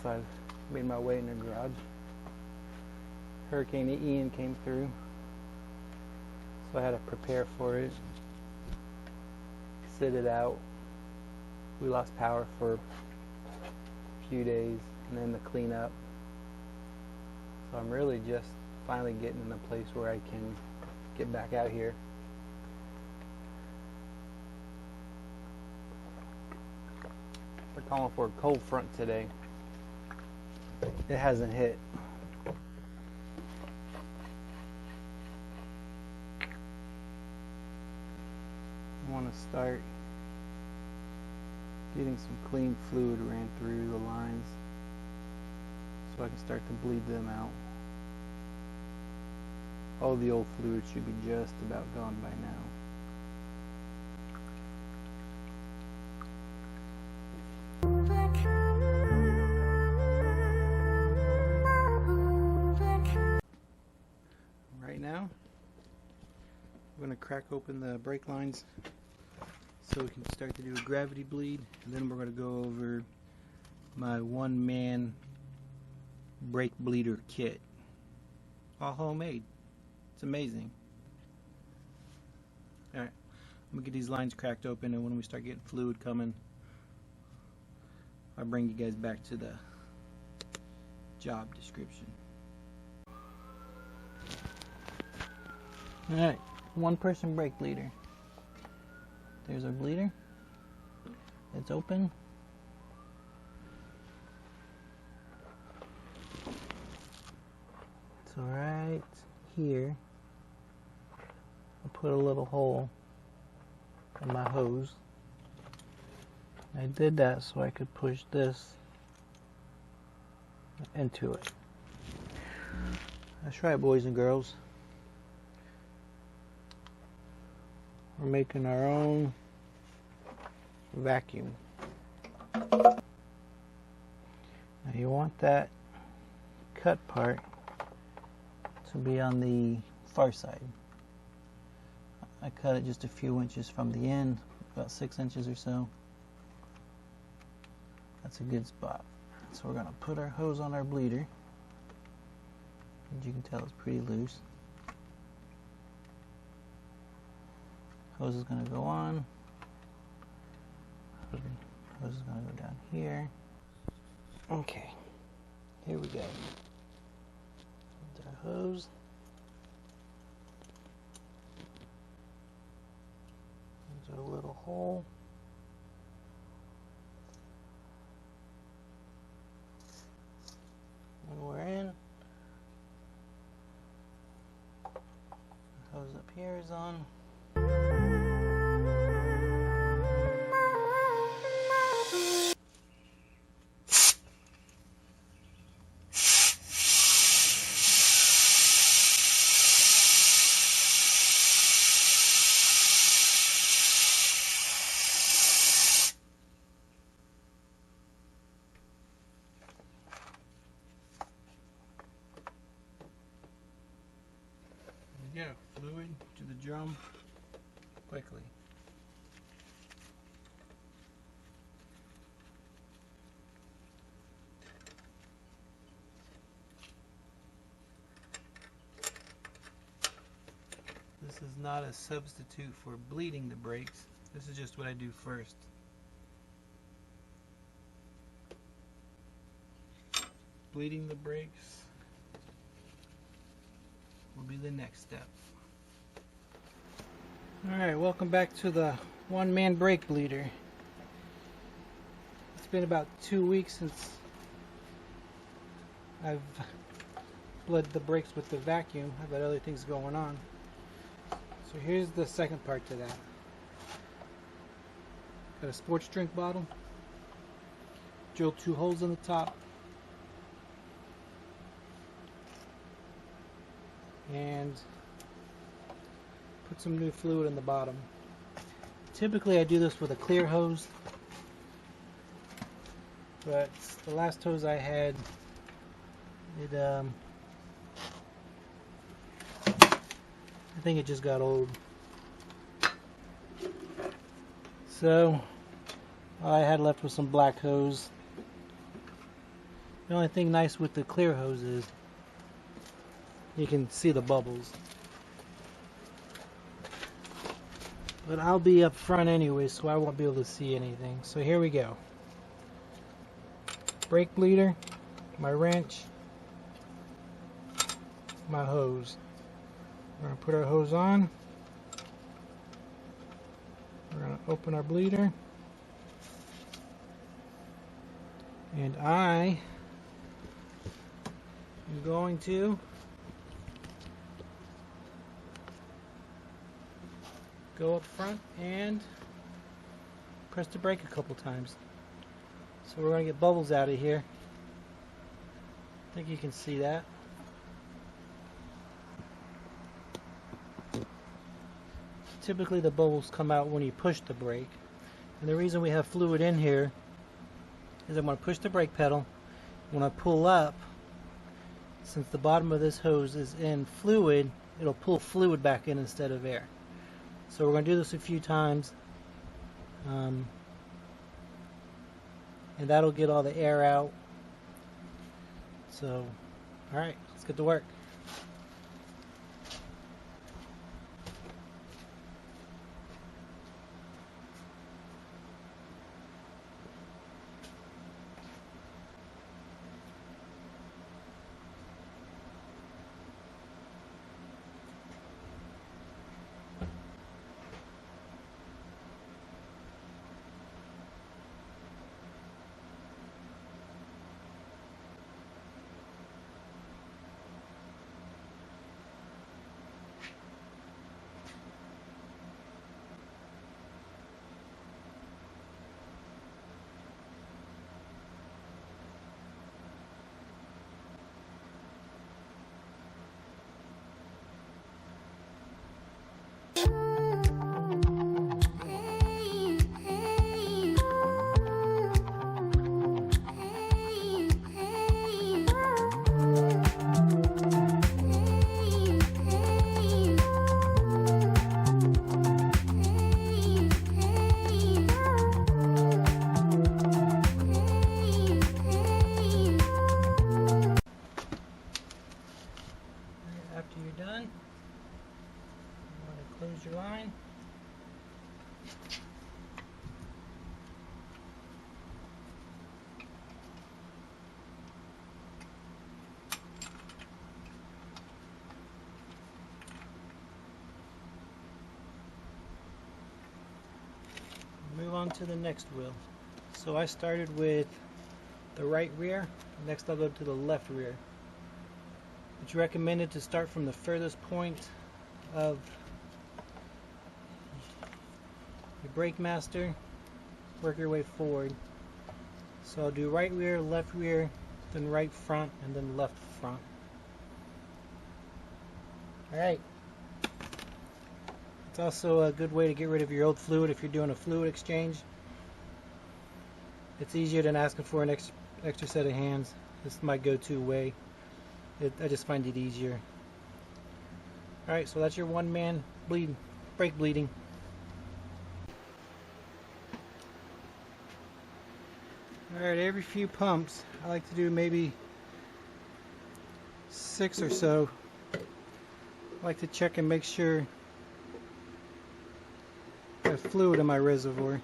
so I made my way in the garage. Hurricane Ian came through, so I had to prepare for it, sit it out. We lost power for a few days, and then the cleanup. So I'm really just finally getting in a place where I can get back out here. We're calling for a cold front today. It hasn't hit. I want to start getting some clean fluid ran through the lines so I can start to bleed them out. All the old fluid should be just about gone by now. Right now, I'm going to crack open the brake lines so we can start to do a gravity bleed, and then we're going to go over my one-man brake bleeder kit. All homemade. It's amazing. Alright, I'm going to get these lines cracked open, and when we start getting fluid coming, I'll bring you guys back to the job description. Alright, one person brake bleeder. There's our bleeder. It's open. So right here, I put a little hole in my hose. I did that so I could push this into it. That's right, boys and girls. We're making our own vacuum. Now you want that cut part to be on the far side. I cut it just a few inches from the end, about 6 inches or so. That's a good spot. So we're going to put our hose on our bleeder. As you can tell, it's pretty loose. Hose is going to go on. Hose is going to go down here. Okay, here we go. There's our hose. There's our little hole. And we're in. The hose up here is on. Yeah, fluid to the drum quickly. This is not a substitute for bleeding the brakes. This is just what I do first. Bleeding the brakes will be the next step. Alright, welcome back to the one-man brake bleeder. It's been about 2 weeks since I've bled the brakes with the vacuum. I've got other things going on. So here's the second part to that. Got a sports drink bottle. Drilled 2 holes in the top. And put some new fluid in the bottom. Typically I do this with a clear hose, but the last hose I had, I think it just got old. So all I had left was some black hose. The only thing nice with the clear hose is you can see the bubbles. But I'll be up front anyway, so I won't be able to see anything. So here we go. Brake bleeder, my wrench, my hose. We're going to put our hose on. We're going to open our bleeder. And I am going to go up front and press the brake a couple times. So we're going to get bubbles out of here. I think you can see that. Typically the bubbles come out when you push the brake. And the reason we have fluid in here is I'm going to push the brake pedal. When I pull up, since the bottom of this hose is in fluid, it'll pull fluid back in instead of air. So we're going to do this a few times, and that'll get all the air out. So, alright, let's get to work. After you're done, you want to close your line. Move on to the next wheel. So I started with the right rear. Next I'll go to the left rear. It's recommended to start from the furthest point of your brake master, work your way forward. So I'll do right rear, then right front, and then left front. Alright. It's also a good way to get rid of your old fluid if you're doing a fluid exchange. It's easier than asking for an extra set of hands. This is my go-to way. I just find it easier. Alright, so that's your one-man brake bleeding. Alright, every few pumps, I like to do maybe 6 or so. I like to check and make sure I have fluid in my reservoir.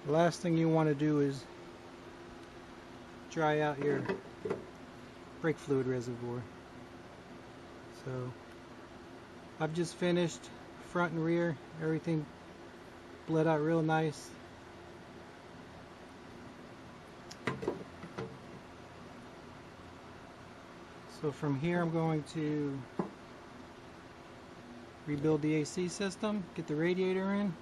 The last thing you want to do is dry out your brake fluid reservoir. So I've just finished front and rear, everything bled out real nice. So from here I'm going to rebuild the AC system, get the radiator in,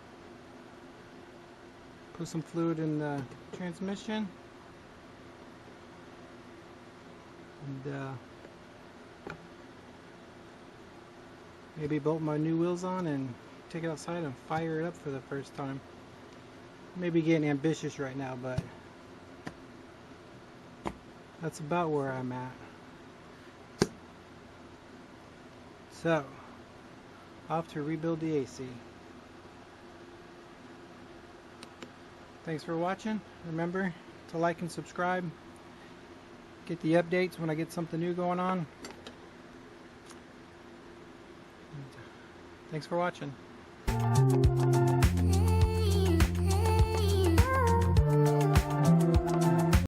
put some fluid in the transmission, and maybe bolt my new wheels on and take it outside and fire it up for the first time. Maybe getting ambitious right now, but that's about where I'm at. So, off to rebuild the AC. Thanks for watching. Remember to like and subscribe. get the updates when I get something new going on. Thanks for watching.